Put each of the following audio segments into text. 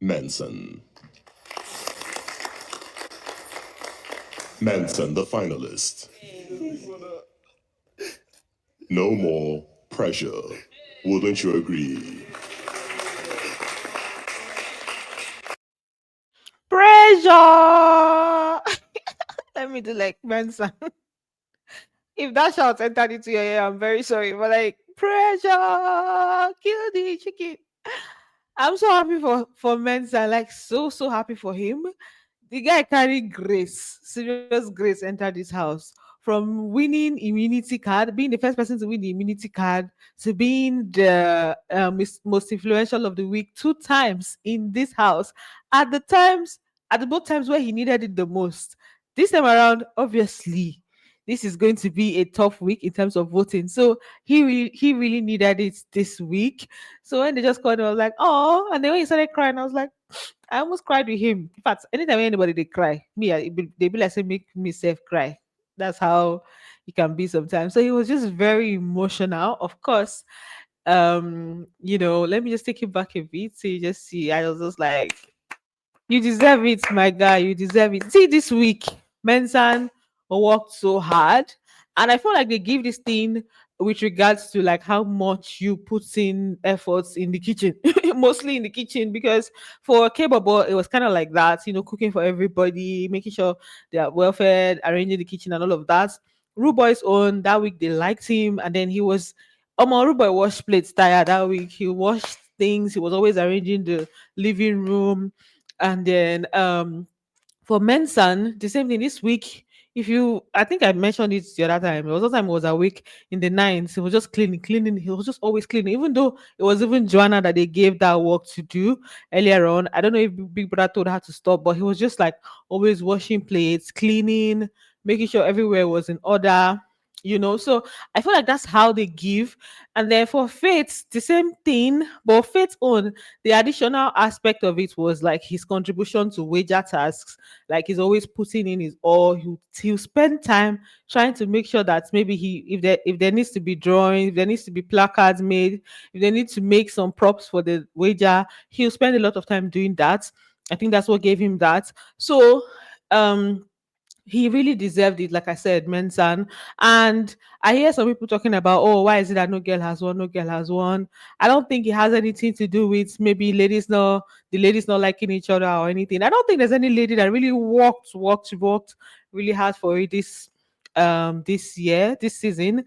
Manson. Manson, the finalist. No more pressure. Wouldn't you agree? Pressure. Let me do like Mensan. If that shout entered into your ear, I'm very sorry. But like pressure, kill the chicken. I'm so happy for Mensa. Like so happy for him. The guy carried grace, serious grace, entered this house. From winning immunity card, being the first person to win the immunity card, to being the most influential of the week 2 times in this house. At the times, at the both times where he needed it the most. This time around, obviously, this is going to be a tough week in terms of voting. So he really needed it this week. So when they just called, I was like, oh, and then when he started crying, I was like, I almost cried with him. In fact, anytime anybody they cry, they be like say make me self cry. That's how he can be sometimes. So he was just very emotional. Of course, let me just take it back a bit so you just see. I was just like, you deserve it, my guy. You deserve it. See, this week, Mensan worked so hard, and I feel like they give this thing with regards to like how much you put in efforts in the kitchen, mostly in the kitchen, because for K-Bobo, it was kind of like that, cooking for everybody, making sure they are well fed, arranging the kitchen and all of that. Ruboy's own that week they liked him, and then he was Ruboy washed plates tired that week. He washed things, he was always arranging the living room, and then for Mensan, the same thing this week. If you, I think I mentioned it the other time. There was one time he was awake in the nights. He was just cleaning. He was just always cleaning. Even though it was even Joanna that they gave that work to do earlier on. I don't know if Big Brother told her to stop, but he was just like always washing plates, cleaning, making sure everywhere was in order. So I feel like that's how they give. And then for Faith, the same thing, but Faith's own, the additional aspect of it was like his contribution to wager tasks. Like he's always putting in his all. He'll spend time trying to make sure that maybe if there needs to be drawing, if there needs to be placards made, if they need to make some props for the wager, he'll spend a lot of time doing that. I think that's what gave him that. So um he really deserved it, like I said, Mensan. And I hear some people talking about, oh, why is it that no girl has won? No girl has won. I don't think it has anything to do with maybe the ladies not liking each other or anything. I don't think there's any lady that really worked really hard for it this year, this season.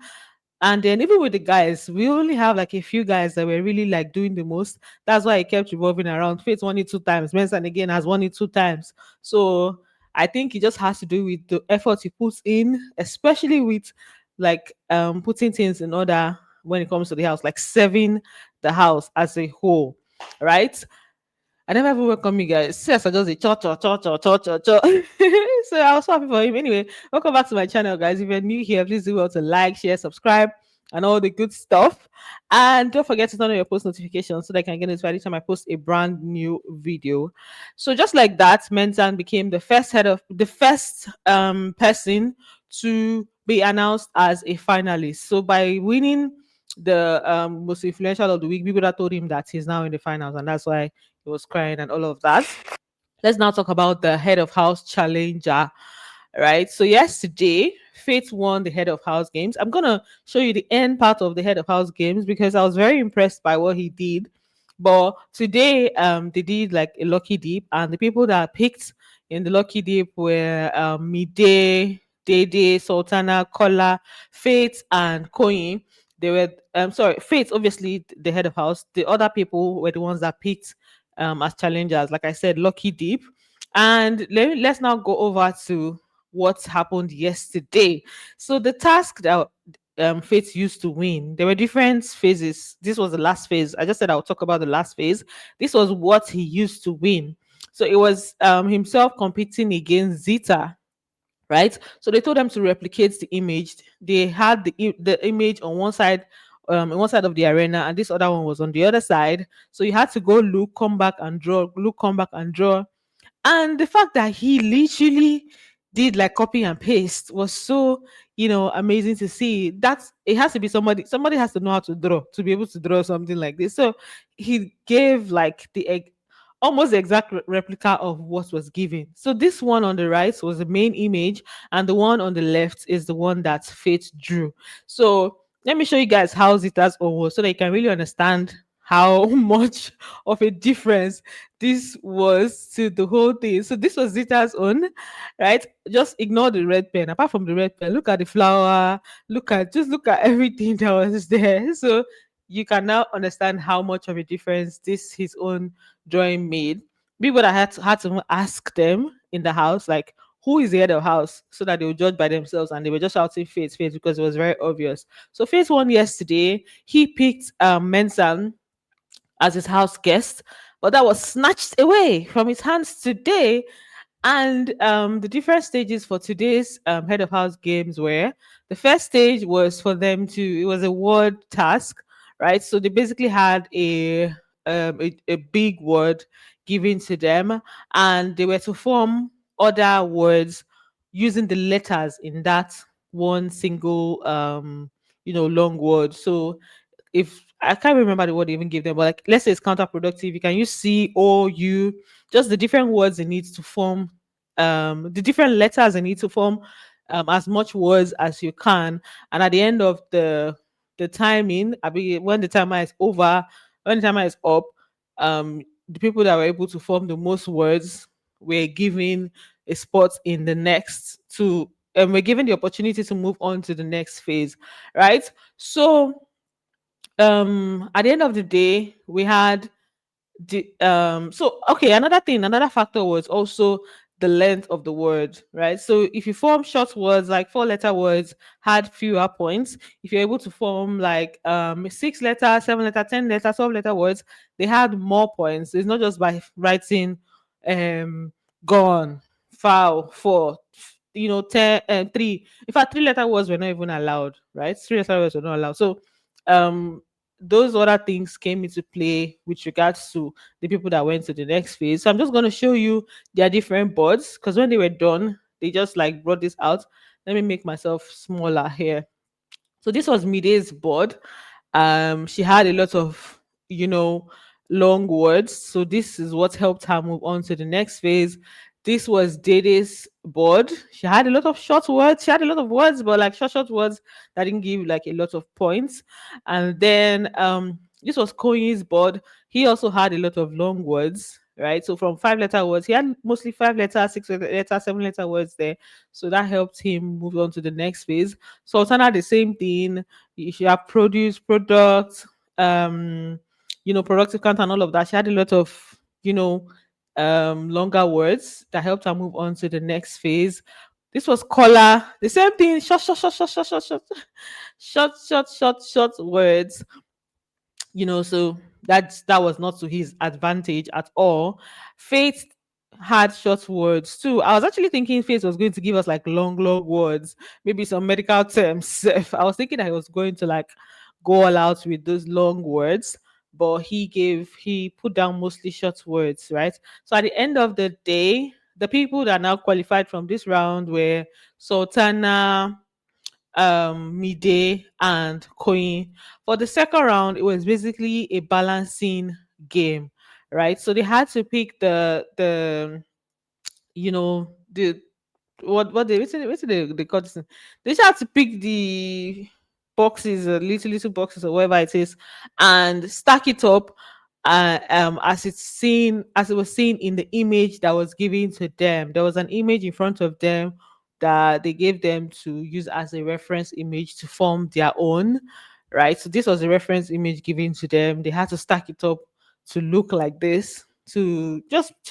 And then even with the guys, we only have like a few guys that were really like doing the most. That's why it kept revolving around. Faith won it 2 times. Mensan again has won it 2 times. So I think it just has to do with the effort he puts in, especially with like putting things in order when it comes to the house, like serving the house as a whole. Right? I never even welcome you guys. Yes, I just a cho. So I was so happy for him. Anyway, welcome back to my channel, guys. If you're new here, please do well to like, share, subscribe, and all the good stuff. And don't forget to turn on your post notifications so that I can get notified every time I post a brand new video. So just like that, Mensan became the first person to be announced as a finalist. So by winning the most influential of the week, people that told him that he's now in the finals, and that's why he was crying and all of that. Let's now talk about the head of house challenger. Right. So yesterday, Faith won the head of house games. I'm gonna show you the end part of the head of house games because I was very impressed by what he did. But today, they did like a lucky dip, and the people that picked in the lucky dip were Mide, Dede, Sultana, Kola, Faith, and Koyin. They were sorry, Faith, obviously the head of house. The other people were the ones that picked as challengers. Like I said, lucky dip. And let's now go over to what happened yesterday. So the task that Faith used to win, there were different phases. This was the last phase. I just said I'll talk about the last phase. This was what he used to win. So it was himself competing against Zita, right? So they told them to replicate the image. They had the image on one side of the arena, and this other one was on the other side. So you had to go look, come back and draw, look, come back and draw. And the fact that he literally did like copy and paste was so, amazing to see. That's it has to be somebody has to know how to draw to be able to draw something like this. So he gave like almost the exact replica of what was given. So this one on the right was the main image, and the one on the left is the one that Faith drew. So let me show you guys how Zita's own was, so that you can really understand how much of a difference this was to the whole thing. So this was Zita's own, right? Just ignore the red pen. Apart from the red pen, look at the flower, look at everything that was there. So you can now understand how much of a difference this his own drawing made. People that had to ask them in the house, like, who is the head of house, so that they would judge by themselves, and they were just shouting Faith because it was very obvious. So Faith won yesterday. He picked Mensan as his house guest, but that was snatched away from his hands today. And the different stages for today's head of house games were, the first stage was for them to, it was a word task, right? So they basically had a big word given to them, and they were to form other words using the letters in that one single long word. So if I can't remember the word they even give them, but like, let's say it's counterproductive, you can use C or U, just the different words it needs to form, the different letters it need to form as much words as you can. And at the end of the timing, I mean, when the timer is over, when the timer is up, the people that were able to form the most words were given a spot in the next to, and we're given the opportunity to move on to the next phase, right? So at the end of the day, we had so okay, another factor was also the length of the word, right? So if you form short words, like 4 letter words, had fewer points. If you're able to form like 6 letter, 7 letter, 10 letter, 12 letter words, they had more points. It's not just by writing um gone, foul, four, 10 and 3. In fact, 3 letter words were not even allowed, right? 3 letter words were not allowed. So um those other things came into play with regards to the people that went to the next phase. So I'm just going to show you their different boards, because when they were done, they just like brought this out. Let me make myself smaller here. So this was Mide's board. She had a lot of, you know, long words. So this is what helped her move on to the next phase. This was Dede's board. She had a lot of short words. She had a lot of words, but like short words that didn't give like a lot of points. And then this was Koyi's board. He also had a lot of long words, right? So from 5 letter words, he had mostly 5 letter, 6 letter, 7 letter words there. So that helped him move on to the next phase. Sultana, the same thing. She had produce, product, productive count and all of that. She had a lot of, longer words that helped her move on to the next phase. This was color, the same thing, short words, so that was not to his advantage at all. Faith had short words too. I was actually thinking Faith was going to give us like long words, maybe some medical terms. I was thinking that he was going to like go all out with those long words, but he put down mostly short words, right? So at the end of the day, the people that now qualified from this round were Sultana, Mide, and Coin. For the second round, it was basically a balancing game, right? So they had to pick the they call this thing? They just had to pick the boxes, little boxes or whatever it is, and stack it up as it was seen in the image that was given to them. There was an image in front of them that they gave them to use as a reference image to form their own, right? So this was a reference image given to them. They had to stack it up to look like this, to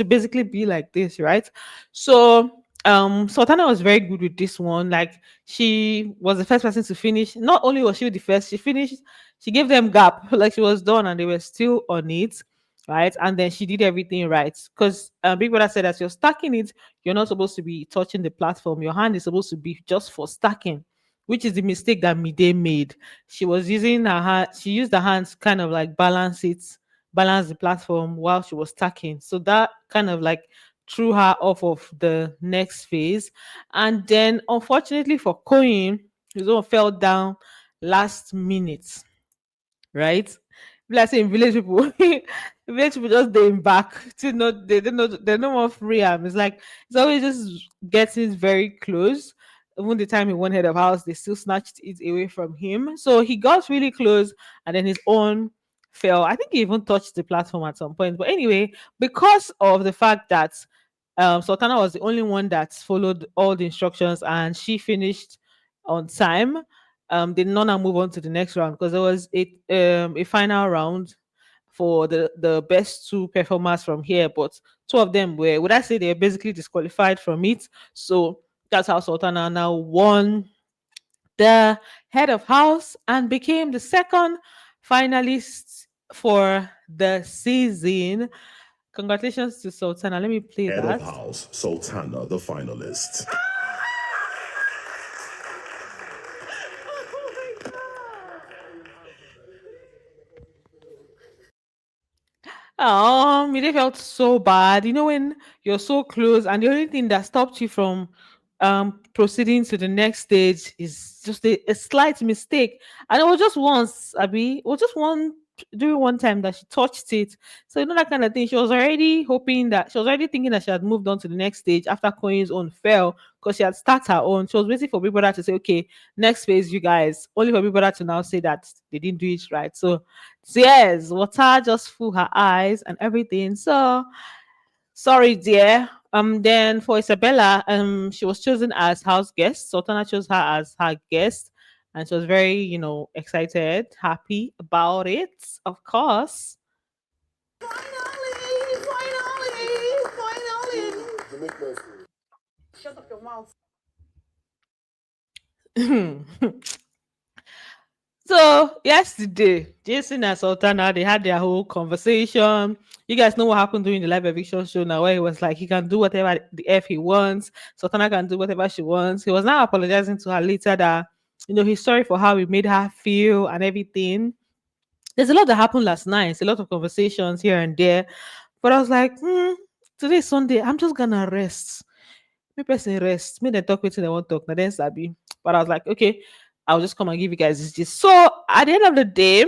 basically be like this, right? So Sultana was very good with this one. Like, she was the first person to finish. Not only was she the first, she finished, she gave them gap, like she was done and they were still on it, right? And then she did everything right. Because Big Brother said, as you're stacking it, you're not supposed to be touching the platform. Your hand is supposed to be just for stacking, which is the mistake that Mide made. She was using her hand, she used her hands kind of like balance the platform while she was stacking. So that kind of like threw her off of the next phase. And then unfortunately for Coin, his own fell down last minute, right? Like saying village people, village people just they back to know they don't know they're no more free. It's like it's always just getting very close. Even the time he won head of house, they still snatched it away from him. So he got really close, and then his own fell. I think he even touched the platform at some point. But anyway, because of the fact that Sultana was the only one that followed all the instructions and she finished on time. They did not now move on to the next round because there was a final round for the best two performers from here, but two of them were, would I say, they're basically disqualified from it. So that's how Sultana now won the head of house and became the second finalist for the season. Congratulations to Sultana. Let me play Head of that. house, Sultana, the finalist. It felt so bad. You know, when you're so close and the only thing that stopped you from proceeding to the next stage is just a slight mistake. And it was just once, Abby. It was just one during one time that she touched it. So you know that kind of thing. She was already hoping that she was already thinking that she had moved on to the next stage after Coin's own fell because she had started her own. She was waiting for Big Brother to say, okay, next phase, you guys. Only for Big Brother to now say that they didn't do it right. So yes, water just full her eyes and everything. So sorry, dear. Then for Isabella, she was chosen as house guest. Sultana chose her as her guest, and she was very, excited, happy about it. Of course. So yesterday, Jason and Sultana they had their whole conversation. You guys know what happened during the live eviction show now, where he was like he can do whatever the f he wants. Sultana can do whatever she wants. He was now apologizing to her later that he's sorry for how he made her feel and everything. There's a lot that happened last night. It's a lot of conversations here and there, but I was like, today's Sunday. I'm just gonna rest. Me person rest. Me they talk with they won't talk. Now then sabi. But I was like, okay, I'll just come and give you guys this gist. So at the end of the day,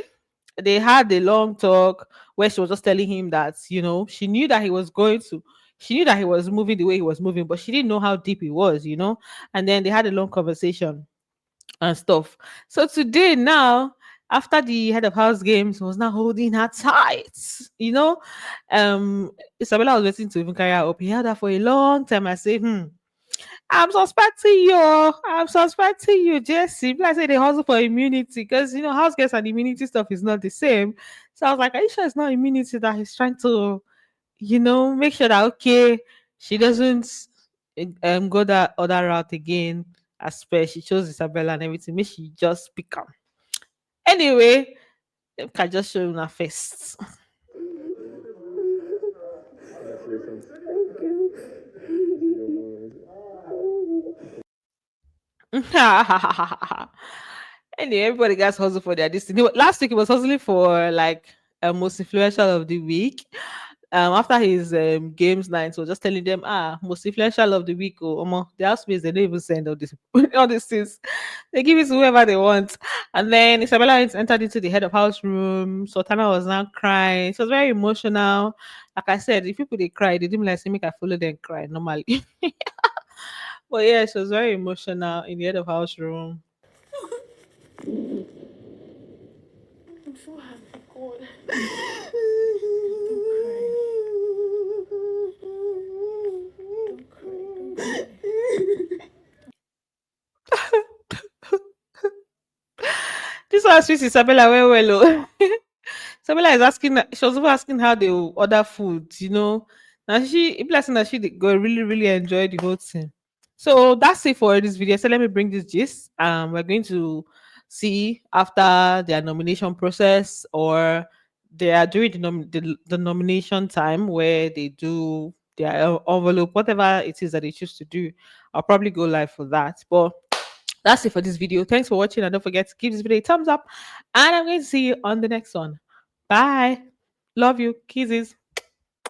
they had a long talk where she was just telling him that, she knew that he was going to she knew that he was moving the way he was moving, but she didn't know how deep he was. And then they had a long conversation and stuff. So today now, after the head of house games was now holding her tight, you know. Isabella was waiting to even carry her up. He held her for a long time. I say, I'm suspecting you. I'm suspecting you, Jesse. Like I say they hustle for immunity because house guests and immunity stuff is not the same. So I was like, are you sure it's not immunity that he's trying to, make sure that okay, she doesn't go that other route again. As per she chose Isabella and everything. Make she just pick up. Anyway, I can just show you her face. Anyway, everybody gets hustle for their destiny. Last week he was hustling for like most influential of the week. After his games night, so just telling them, most influential of the week. Oh, the housemates they don't even send all this all these things. They give it to whoever they want. And then Isabella entered into the head of house room. Sultana was now crying. It was very emotional. Like I said, if people they cry, they didn't like say make I follow them cry normally. But yeah, she was very emotional in the head of house room. This one sweet Isabella well. Sabila is asking, she was even asking how they will order food, Now she, if like that she dey go really, really enjoy the whole thing. So that's it for this video. So let me bring this gist. We're going to see after their nomination process or they are during the nomination time where they do their envelope, whatever it is that they choose to do. I'll probably go live for that. But that's it for this video. Thanks for watching and don't forget to give this video a thumbs up. And I'm going to see you on the next one. Bye. Love you. Kisses.